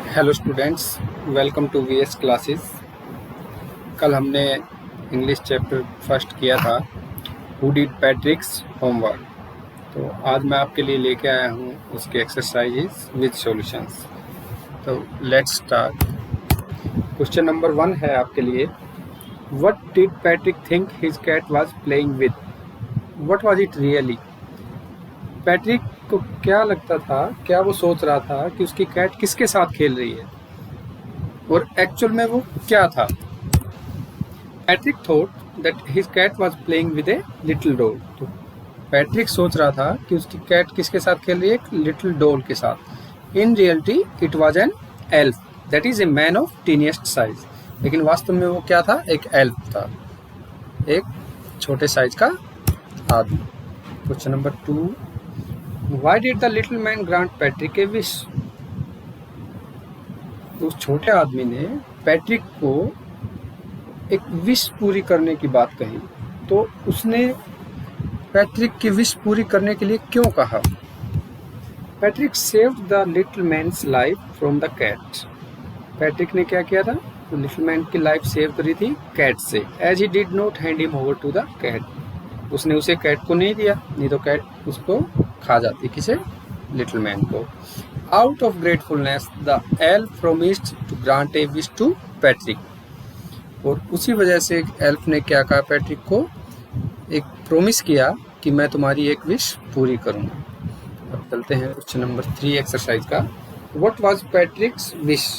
Hello students, welcome to VS classes. कल हमने English chapter first किया था, हु डिड पैट्रिक्स होमवर्क। तो आज मैं आपके लिए लेके आया हूँ उसके एक्सरसाइजेस विद सॉल्यूशंस। तो लेट्स स्टार्ट। क्वेश्चन नंबर 1 है आपके लिए, what did Patrick think his cat was playing with, what was it really. Patrick को क्या लगता था, क्या वो सोच रहा था कि उसकी कैट किसके साथ खेल रही है और एक्चुअल में वो क्या था। Patrick thought that his cat was playing with a little doll. तो पैट्रिक सोच रहा था कि उसकी कैट किसके साथ खेल रही है, एक लिटिल डॉल के साथ। In reality it was an elf, that is a man of teeniest size. लेकिन वास्तव में वो क्या था, एक एल्फ था, एक छोटे साइज का आदमी। Question number 2, why did the little man grant Patrick A wish. उस छोटे आदमी ने पैट्रिक को एक विश पूरी करने की बात कही, तो उसने पैट्रिक की विश पूरी करने के लिए क्यों कहा। Patrick saved the little man's life from the cat. Patrick ने क्या किया था, तो लिटिल मैन की लाइफ सेव करी थी कैट से। As he did not hand him over to the cat, उसने उसे कैट को नहीं दिया, नहीं तो कैट उसको खा जाती, किसे, लिटिल मैन को। Out of gratefulness the elf promised to grant a wish to Patrick. और उसी वजह से एल्फ ने क्या कहा, पैट्रिक को एक प्रॉमिस किया कि मैं तुम्हारी एक विश पूरी करूंगा। अब चलते हैं क्वेश्चन नंबर 3 एक्सरसाइज का। What was पैट्रिक्स wish.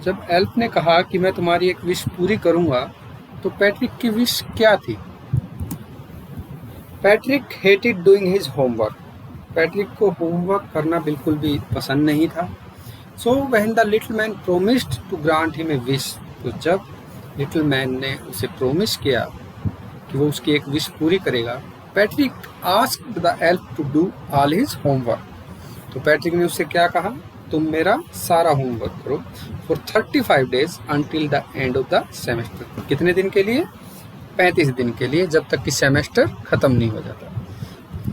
जब एल्फ ने कहा कि मैं तुम्हारी एक विश पूरी करूंगा, तो पैट्रिक की विश क्या थी। Patrick hated doing his homework. Patrick को होमवर्क करना बिल्कुल भी पसंद नहीं था। So when the little man promised to grant him a wish, तो जब लिटिल मैन ने उसे प्रोमिस किया कि वो उसकी एक विश पूरी करेगा, Patrick asked the elf to do all his homework. तो पैट्रिक ने उससे क्या कहा, तुम मेरा सारा होमवर्क करो for 35 days until the end of the semester. कितने दिन के लिए, 35 दिन के लिए, जब तक कि सेमेस्टर खत्म नहीं हो जाता।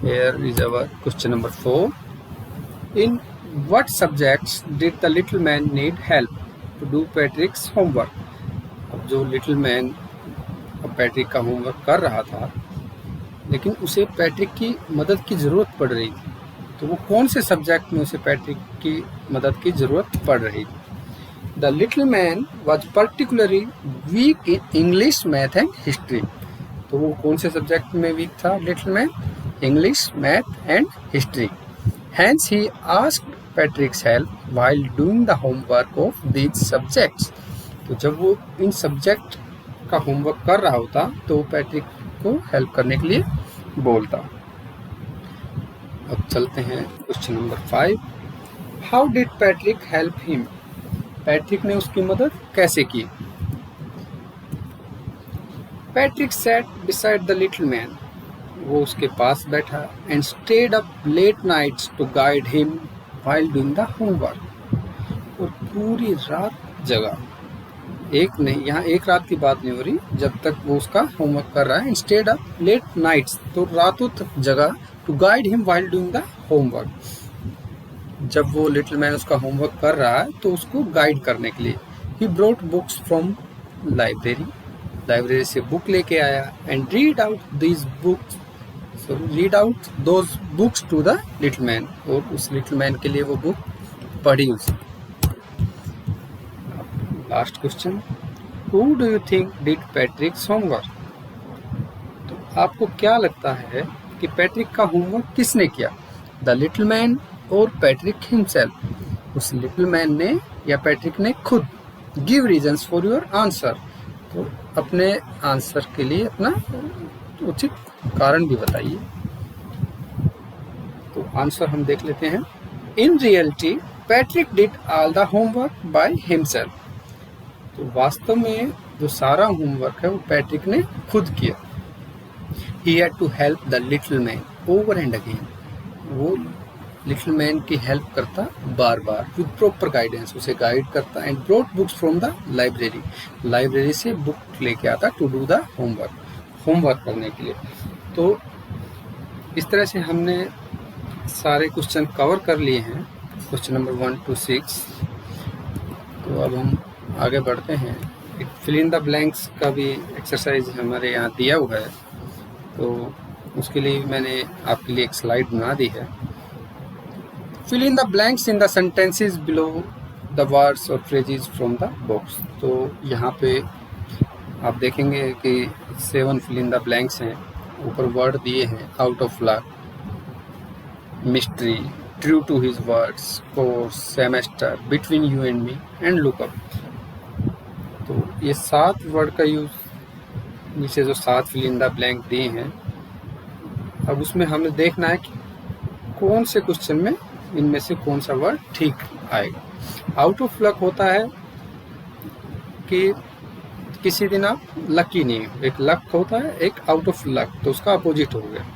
Here is our question number 4. In what subjects did the little man need help to do Patrick's homework? अब जो लिटिल मैन पैट्रिक का होमवर्क कर रहा था, लेकिन उसे पैट्रिक की मदद की ज़रूरत पड़ रही थी, तो वो कौन से सब्जेक्ट में उसे पैट्रिक की मदद की ज़रूरत पड़ रही थी। The little man was particularly weak in English, math and history. तो वो कौन से सब्जेक्ट में वीक था little man, English, Math and History. Hence he asked Patrick's help while doing the homework of these subjects. तो जब वो इन subject का होमवर्क कर रहा होता, तो वो पैट्रिक को हेल्प करने के लिए बोलता। अब चलते हैं question number 5। How did Patrick help him. Patrick ने उसकी मदद कैसे की। Patrick sat beside the little man. वो उसके पास बैठा and stayed up late nights to guide him while doing the homework. और पूरी रात जगा, एक नहीं, यहाँ एक रात की बात नहीं हो रही, जब तक वो उसका होमवर्क कर रहा है। And stayed up late nights, तो रातों तक जगा, to guide him while doing the homework. जब वो लिटिल मैन उसका होमवर्क कर रहा है, तो उसको गाइड करने के लिए he brought books from library, library से बुक लेके आया। And read out these books, read out those books to the little man, और उस लिटिल मैन के लिए वो बुक पढ़ी उसे। Last question, who do you think did पैट्रिक्स homework. तो आपको क्या लगता है कि पैट्रिक का होमवर्क किसने किया, द लिटिल मैन और पैट्रिक हिमसेल्फ, उस लिटिल मैन ने या पैट्रिक ने खुद। Give reasons for your answer, तो अपने आंसर के लिए अपना उचित कारण भी बताइए। तो आंसर हम देख लेते हैं। In reality Patrick did all the homework by himself. तो वास्तव में जो सारा होमवर्क है वो पैट्रिक ने खुद किया। He had to help the little man over and again. वो लिटिल मैन की हेल्प करता बार बार, विद प्रॉपर गाइडेंस, उसे गाइड करता। And brought books from the library, library से बुक लेके आता to do the homework, homework करने के लिए। तो इस तरह से हमने सारे क्वेश्चन कवर कर लिए हैं। Question number 1 to 6। तो अब हम आगे बढ़ते हैं। एक फिल इन द ब्लैंक्स का भी एक्सरसाइज हमारे यहाँ दिया हुआ है, तो उसके लिए मैंने आपके लिए एक स्लाइड बना दी है। Fill in the blanks in the sentences below the words और फ्रेजेस फ्रॉम द बॉक्स। तो यहाँ पे आप देखेंगे कि 7 फिल इन द ब्लैंक्स हैं, ऊपर वर्ड दिए हैं out of luck, mystery, true to his words, course, semester, between you and me and look up. तो ये 7 वर्ड का यूज, नीचे जो 7 फिल इन द ब्लैंक दिए हैं, अब उसमें हमें देखना है कि कौन से क्वेश्चन में इनमें से कौन सा वर्ड ठीक आएगा। आउट ऑफ लक होता है कि किसी दिन आप लकी नहीं हो, एक लक होता है, एक आउट ऑफ लक, तो उसका अपोजिट हो गया।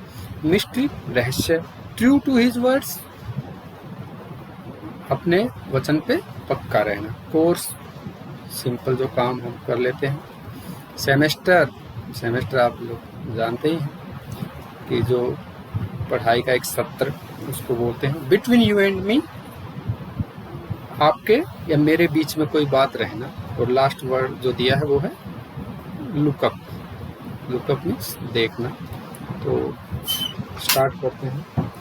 मिस्ट्री रहस्य, ट्रू टू हिज वर्ड्स अपने वचन पे पक्का रहना, कोर्स सिंपल जो काम हम कर लेते हैं, सेमेस्टर, सेमेस्टर आप लोग जानते ही हैं कि जो पढ़ाई का एक सत्र उसको बोलते हैं, बिटवीन यू एंड मी आपके या मेरे बीच में कोई बात रहना, और लास्ट वर्ड जो दिया है वो है लुकअप। लुकअप मीन्स देखना। तो स्टार्ट करते हैं।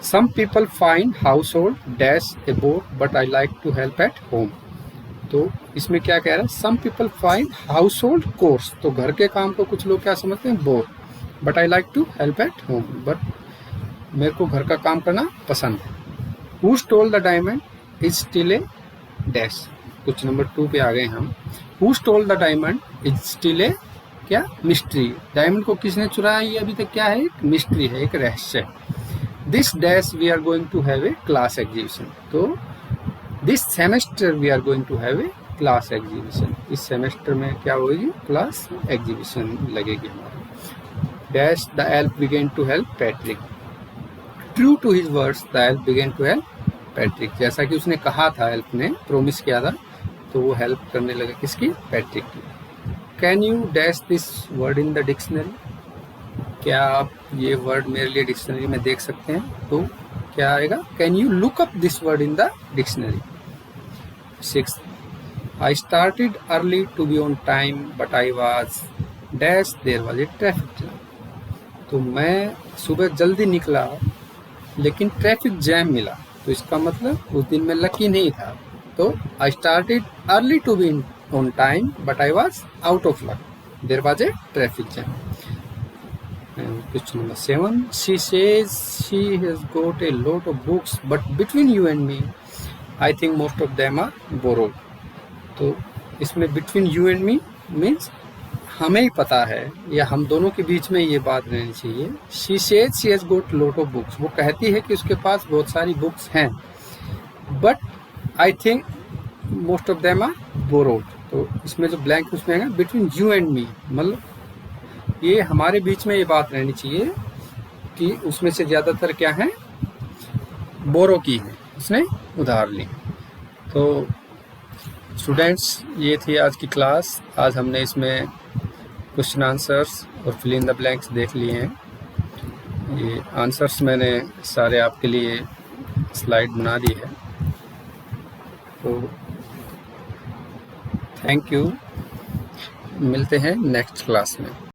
Some people find household dash a bore but I like to help at home. तो इसमें क्या कह रहा है, some people find household course, तो घर के काम को कुछ लोग क्या समझते हैं, bore, but I like to help at home, but मेरे को घर का काम करना पसंद है। Who stole the diamond is still a dash. Question number 2 पे आ गए हम। Who stole the diamond is still a क्या, मिस्ट्री। डायमंड को किसने चुराया, ये अभी तक क्या है, एक मिस्ट्री है, एक रहस्य है। This dash we are going to have a class exhibition. तो this semester we are going to have a class exhibition. इस सेमेस्टर में क्या होगी, क्लास एग्जीबिशन लगेगी हमारी। Dash the elf began to help Patrick. True to his words the elf began to help Patrick. जैसा कि उसने कहा था, एल्फ ने प्रोमिस किया था, तो वो हेल्प करने लगा किसकी, पैट्रिक की। Can you dash this word in the dictionary. क्या आप ये वर्ड मेरे लिए डिक्शनरी में देख सकते हैं, तो क्या आएगा, can you look up this word in the dictionary. 6 I started early to be on time but I was dash there was a traffic jam. तो मैं सुबह जल्दी निकला लेकिन ट्रैफिक जैम मिला, तो इसका मतलब उस दिन मैं लकी नहीं था। तो I started early to be on time but I was out of luck, there was a traffic jam. Question number 7. She says she has got a lot of books, but between you and me, I think most of them are borrowed. तो इसमें between you and me means हमें ही पता है, या हम दोनों के बीच में ये बात रहनी चाहिए। She says she has got lot of books. वो कहती है कि उसके पास बहुत सारी बुक्स हैं, but I think most of them are borrowed. तो इसमें जो ब्लैंक उसमें है between you and me, मतलब ये हमारे बीच में ये बात रहनी चाहिए कि उसमें से ज़्यादातर क्या है, बोरो की है, उसने उधार ली। तो स्टूडेंट्स, ये थी आज की क्लास। आज हमने इसमें क्वेश्चन आंसर्स और फिल इन द ब्लैंक्स देख लिए हैं। ये आंसर्स मैंने सारे आपके लिए स्लाइड बना दी है। तो थैंक यू, मिलते हैं नेक्स्ट क्लास में।